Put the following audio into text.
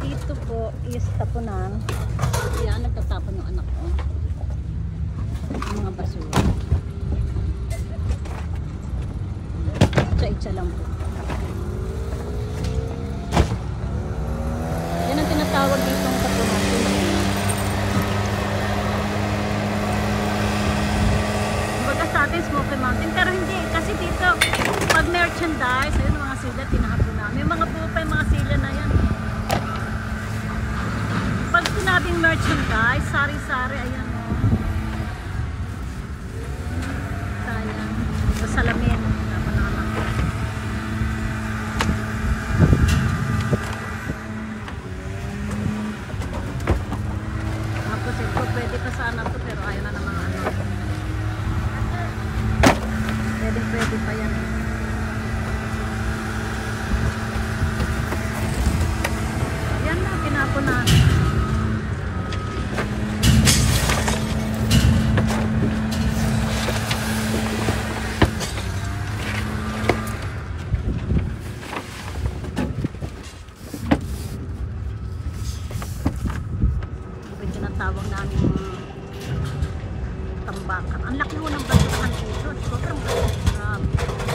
dito po is tapunan. Yan, nagtatapon yung anak ko. Yung mga basura. Itsa-itsa lang po. Yan ang tinatawag dito ng tapunan. Baga sa atin, Smoky Mountain. Pero hindi, kasi dito, pag merchandise, ayun mga sila, tinahapon namin. Yung mga buo pa yung mga sila na yan. Pag sinabing merchandise, sari-sari, ayan o. Sayang. Salamin. Tapos ito, pwede pa sana to pero ayaw na naman ano. Pwede pa yan. Ayan na, pinapon na. Tawag namin tambakan. Ang laki mo ng batukan dito. Sobrang grabe.